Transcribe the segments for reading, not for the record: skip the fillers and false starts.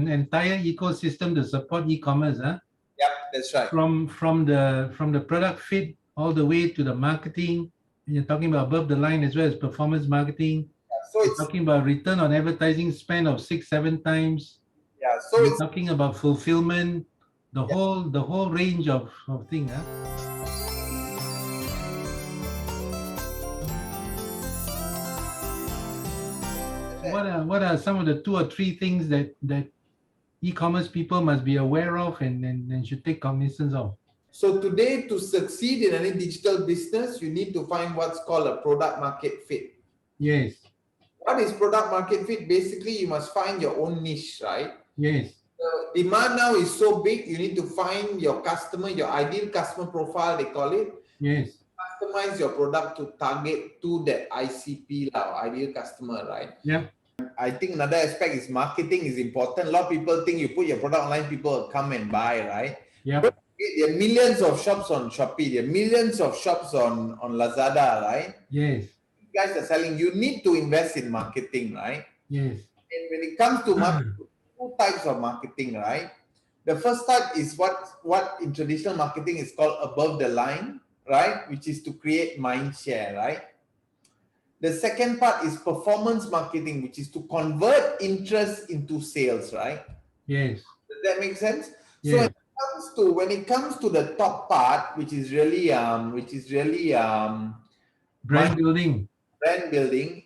an entire ecosystem to support e-commerce, huh? Yep, that's right. From the product fit all the way to the marketing. And you're talking about above the line as well as performance marketing. So You're it's talking about return on advertising spend of 6-7 times. so You're it's talking about fulfillment, the yeah. whole range of things. Huh? What are some of the 2 or 3 things that e-commerce people must be aware of and should take cognizance of? So today, to succeed in any digital business, you need to find what's called a product market fit. Yes. What is product market fit? Basically, you must find your own niche, right? Yes. The demand now is so big, you need to find your customer, your ideal customer profile, they call it. Yes. Customize your product to target to that ICP, ideal customer, right? Yep. I think another aspect is marketing is important. A lot of people think you put your product online, people will come and buy, right? Yep. There are millions of shops on Shopee, there are millions of shops on Lazada, right? Yes. You guys are selling, you need to invest in marketing, right? Yes. And when it comes to marketing, 2 types of marketing, right? The first type is what in traditional marketing is called above the line, right? Which is to create mind share, right? The second part is performance marketing, which is to convert interest into sales, right? Yes. Does that make sense? Yes. So when it comes to the top part, which is really Brand building. brand building,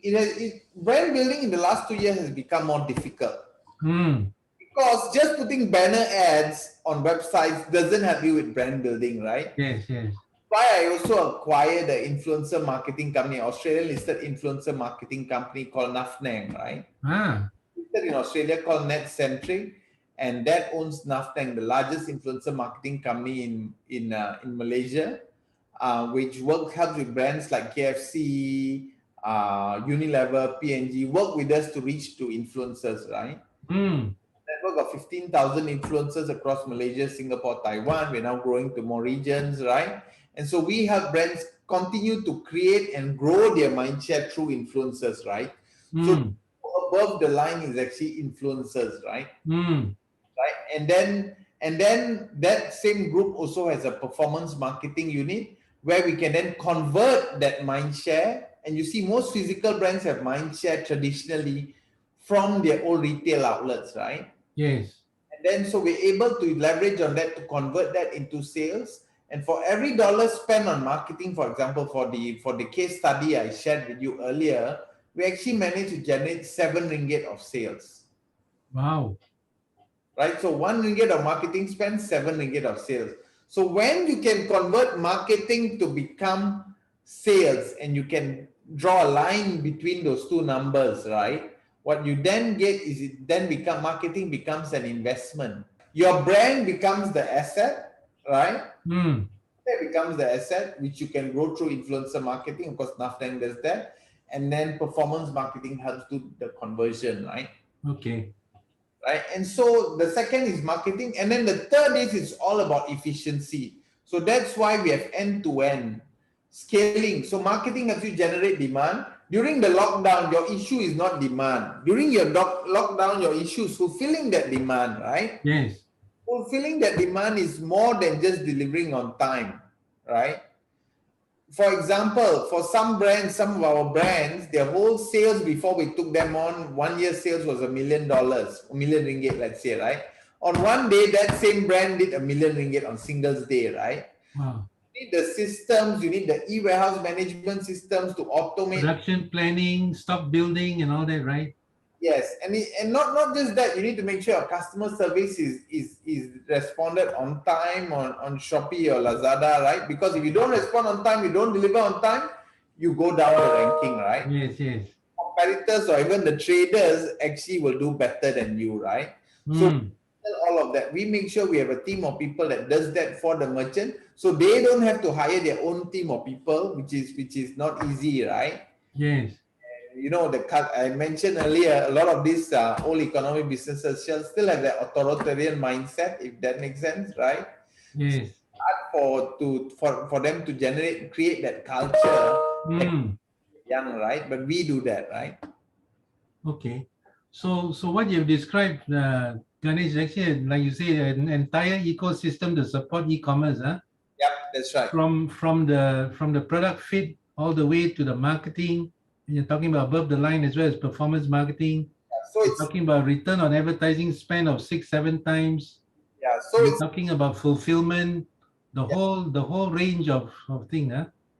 brand building in the last 2 years has become more difficult. Because just putting banner ads on websites doesn't help you with brand building, right? Yes. Yes. Why I also acquired the influencer marketing company, Australian listed influencer marketing company called Nafnang, right? Listed in Australia called NetCentric, and that owns Nafnang, the largest influencer marketing company in Malaysia, which helps with brands like KFC, Unilever, P&G, work with us to reach to influencers, right? Network of 15,000 influencers across Malaysia, Singapore, Taiwan. We're now growing to more regions, right? And so we help brands continue to create and grow their mindshare through influencers, right? So above the line is actually influencers, right? Right. And then that same group also has a performance marketing unit where we can then convert that mindshare. And you see most physical brands have mindshare traditionally from their old retail outlets, right? Yes. And then so we're able to leverage on that to convert that into sales. And for every dollar spent on marketing, for example, for the case study I shared with you earlier, we actually managed to generate 7 ringgit of sales. Wow. Right? So 1 ringgit of marketing spend, 7 ringgit of sales. So when you can convert marketing to become sales and you can draw a line between those 2 numbers, right? What you then get is marketing becomes an investment. Your brand becomes the asset, right? That becomes the asset which you can grow through influencer marketing. Of course, Naftan does that. And then performance marketing helps do the conversion, right? Okay. Right. And so the second is marketing. And then the third is it's all about efficiency. So that's why we have end-to-end scaling. So marketing helps you generate demand. During the lockdown, your issue is not demand. During your lockdown, your issue is fulfilling that demand, right? Yes. Fulfilling that demand is more than just delivering on time, right? For example, for some brands, some of our brands, their whole sales before we took them on, 1 year sales was $1 million, 1 million ringgit, let's say, right? On one day, that same brand did 1 million ringgit on Singles Day, right? Wow. You need the systems, you need the e-warehouse management systems to automate. Production planning, stock building and all that, right? Yes, and not just that, you need to make sure your customer service is responded on time on Shopee or Lazada, right? Because if you don't respond on time, you don't deliver on time, you go down the ranking, right? Yes, yes. Competitors or even the traders actually will do better than you, right? So all of that, we make sure we have a team of people that does that for the merchant, so they don't have to hire their own team of people, which is not easy, right? Yes. You know, I mentioned earlier, a lot of these old economic businesses still have that authoritarian mindset, if that makes sense, right? Yes. For them to create that culture, young, right? But we do that, right? Okay. So what you've described Ganesh, actually, like you say, an entire ecosystem to support e-commerce, huh? Yep, that's right. From the product fit all the way to the marketing. You're talking about above the line as well as performance marketing. So You're talking about return on advertising spend of 6-7 times. Yeah, so You're it's talking about fulfillment, the whole range of thing, huh?